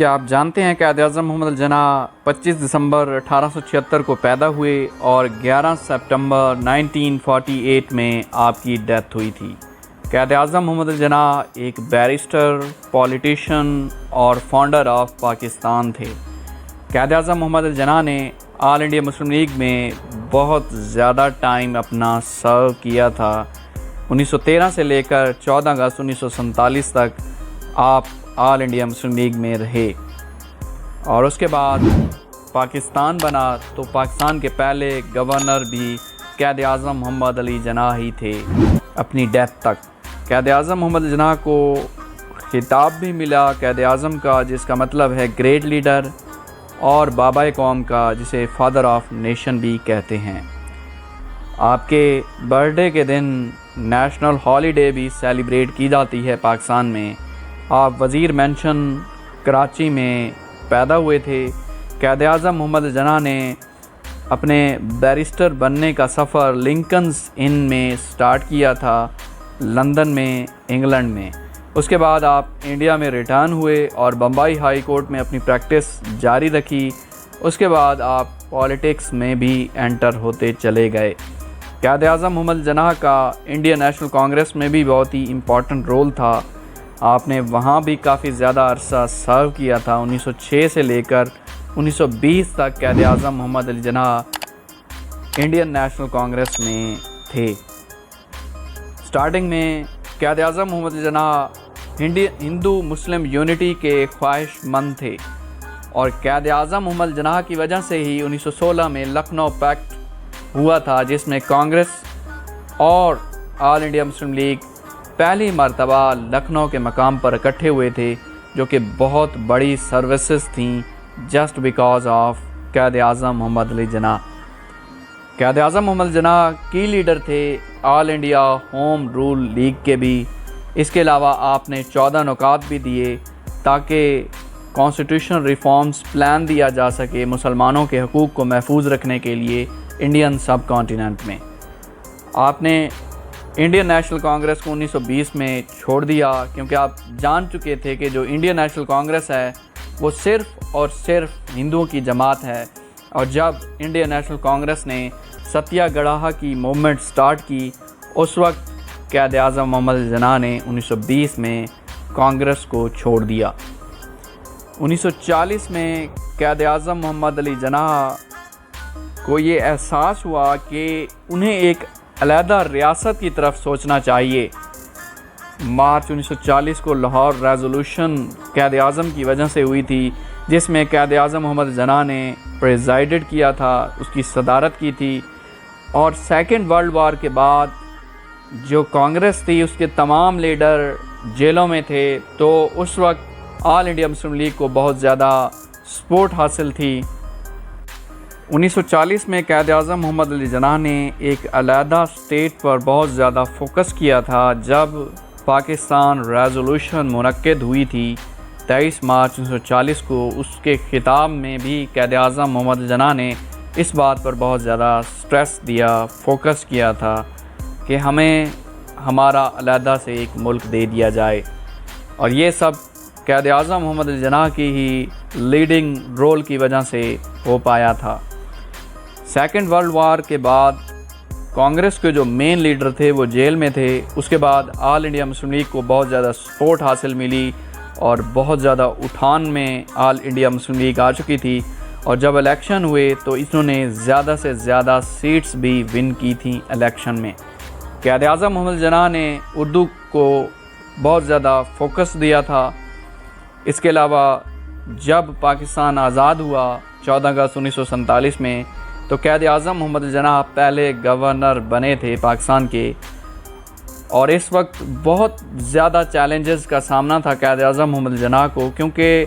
کیا آپ جانتے ہیں قائد اعظم محمد الجناح 25 دسمبر 1876 کو پیدا ہوئے اور 11 سپٹمبر 1948 میں آپ کی ڈیتھ ہوئی تھی۔ قائد اعظم محمد الجناح ایک بیرسٹر، پولیٹیشین اور فاؤنڈر آف پاکستان تھے۔ قائد اعظم محمد الجناح نے آل انڈیا مسلم لیگ میں بہت زیادہ ٹائم اپنا سرو کیا تھا۔ 1913 سے لے کر 14 اگست 1947 تک آپ آل انڈیا مسلم لیگ میں رہے، اور اس کے بعد پاکستان بنا تو پاکستان کے پہلے گورنر بھی قائد اعظم محمد علی جناح ہی تھے اپنی ڈیتھ تک۔ قائد اعظم محمد جناح کو خطاب بھی ملا قائد اعظم کا، جس کا مطلب ہے گریٹ لیڈر، اور بابا قوم کا، جسے فادر آف نیشن بھی کہتے ہیں۔ آپ کے برتھ ڈے کے دن نیشنل ہالیڈے بھی سیلیبریٹ کی جاتی ہے پاکستان میں۔ آپ وزیر مینشن کراچی میں پیدا ہوئے تھے۔ قائد اعظم محمد جناح نے اپنے بیرسٹر بننے کا سفر لنکنز ان میں سٹارٹ کیا تھا، لندن میں، انگلینڈ میں۔ اس کے بعد آپ انڈیا میں ریٹرن ہوئے اور بمبئی ہائی کورٹ میں اپنی پریکٹس جاری رکھی۔ اس کے بعد آپ پالیٹکس میں بھی انٹر ہوتے چلے گئے۔ قائد اعظم محمد جناح کا انڈین نیشنل کانگریس میں بھی بہت ہی امپورٹنٹ رول تھا۔ آپ نے وہاں بھی کافی زیادہ عرصہ سرو کیا تھا۔ 1906 سے لے کر 1920 تک قائد اعظم محمد علی جناح انڈین نیشنل کانگریس میں تھے۔ سٹارٹنگ میں قائد اعظم محمد علی جناح ہندو مسلم یونٹی کے خواہش مند تھے، اور قائد اعظم محمد جناح کی وجہ سے ہی 1916 میں لکھنؤ پیکٹ ہوا تھا، جس میں کانگریس اور آل انڈیا مسلم لیگ پہلی مرتبہ لکھنؤ کے مقام پر اکٹھے ہوئے تھے، جو کہ بہت بڑی سروسز تھیں just because of Quaid Azam محمد علی جناح۔ قائد اعظم محمد جناح کی لیڈر تھے آل انڈیا ہوم رول لیگ کے بھی۔ اس کے علاوہ آپ نے 14 نکات بھی دیے تاکہ کانسٹیٹیوشنل ریفارمز پلان دیا جا سکے مسلمانوں کے حقوق کو محفوظ رکھنے کے لیے انڈین سب کانٹیننٹ میں۔ آپ نے انڈین نیشنل کانگریس کو 1920 میں چھوڑ دیا، کیونکہ آپ جان چکے تھے کہ جو انڈین نیشنل کانگریس ہے وہ صرف اور صرف ہندوؤں کی جماعت ہے۔ اور جب انڈین نیشنل کانگریس نے ستیہ گرہ کی موومنٹ سٹارٹ کی، اس وقت قائد اعظم محمد جناح نے 1920 میں کانگریس کو چھوڑ دیا۔ 1940 میں قائد اعظم محمد علی جناح کو یہ احساس ہوا کہ انہیں ایک علیحدہ ریاست کی طرف سوچنا چاہیے۔ مارچ 1940 کو لاہور ریزولوشن قائد اعظم کی وجہ سے ہوئی تھی، جس میں قائد اعظم محمد جناح نے پریزائیڈڈ کیا تھا، اس کی صدارت کی تھی۔ اور سیکنڈ ورلڈ وار کے بعد جو کانگریس تھی اس کے تمام لیڈر جیلوں میں تھے، تو اس وقت آل انڈیا مسلم لیگ کو بہت زیادہ سپورٹ حاصل تھی۔ 1940 میں قائد اعظم محمد علی جناح نے ایک علیحدہ اسٹیٹ پر بہت زیادہ فوکس کیا تھا جب پاکستان ریزولوشن منعقد ہوئی تھی 23 مارچ 1940 کو۔ اس کے خطاب میں بھی قائد اعظم محمد علی جناح نے اس بات پر بہت زیادہ سٹریس دیا، فوکس کیا تھا کہ ہمیں ہمارا علیحدہ سے ایک ملک دے دیا جائے، اور یہ سب قائد اعظم محمد علی جناح کی ہی لیڈنگ رول کی وجہ سے ہو پایا تھا۔ سیکنڈ ورلڈ وار کے بعد کانگریس کے جو مین لیڈر تھے وہ جیل میں تھے۔ اس کے بعد آل انڈیا مسلم لیگ کو بہت زیادہ سپورٹ حاصل ملی، اور بہت زیادہ اٹھان میں آل انڈیا مسلم لیگ آ چکی تھی، اور جب الیکشن ہوئے تو انہوں نے زیادہ سے زیادہ سیٹس بھی ون کی تھیں الیکشن میں۔ قائد اعظم محمد جناح نے اردو کو بہت زیادہ فوکس دیا تھا۔ اس کے علاوہ جب پاکستان آزاد ہوا 14 اگست 1947 میں، تو قائد اعظم محمد جناح پہلے گورنر بنے تھے پاکستان کے، اور اس وقت بہت زیادہ چیلنجز کا سامنا تھا قائد اعظم محمد جناح کو، کیونکہ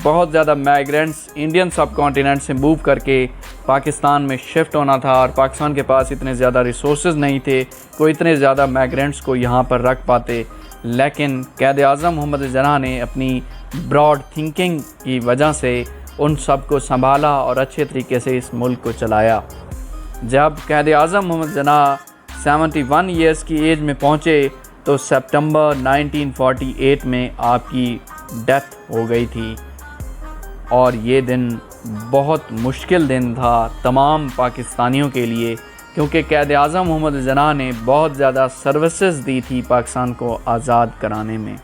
بہت زیادہ مائیگرینٹس انڈین سب کانٹیننٹ سے موو کر کے پاکستان میں شفٹ ہونا تھا، اور پاکستان کے پاس اتنے زیادہ ریسورسز نہیں تھے کوئی اتنے زیادہ مائیگرینٹس کو یہاں پر رکھ پاتے۔ لیکن قائد اعظم محمد جناح نے اپنی براڈ تھنکنگ کی وجہ سے ان سب کو سنبھالا اور اچھے طریقے سے اس ملک کو چلایا۔ جب قائد اعظم محمد جناح 71 ایئرس کی ایج میں پہنچے تو سپٹمبر 1948 میں آپ کی ڈیتھ ہو گئی تھی۔ اور یہ دن بہت مشکل دن تھا تمام پاکستانیوں کے لیے، کیونکہ قائد اعظم محمد علی جناح نے بہت زیادہ سروسز دی تھی پاکستان کو آزاد کرانے میں۔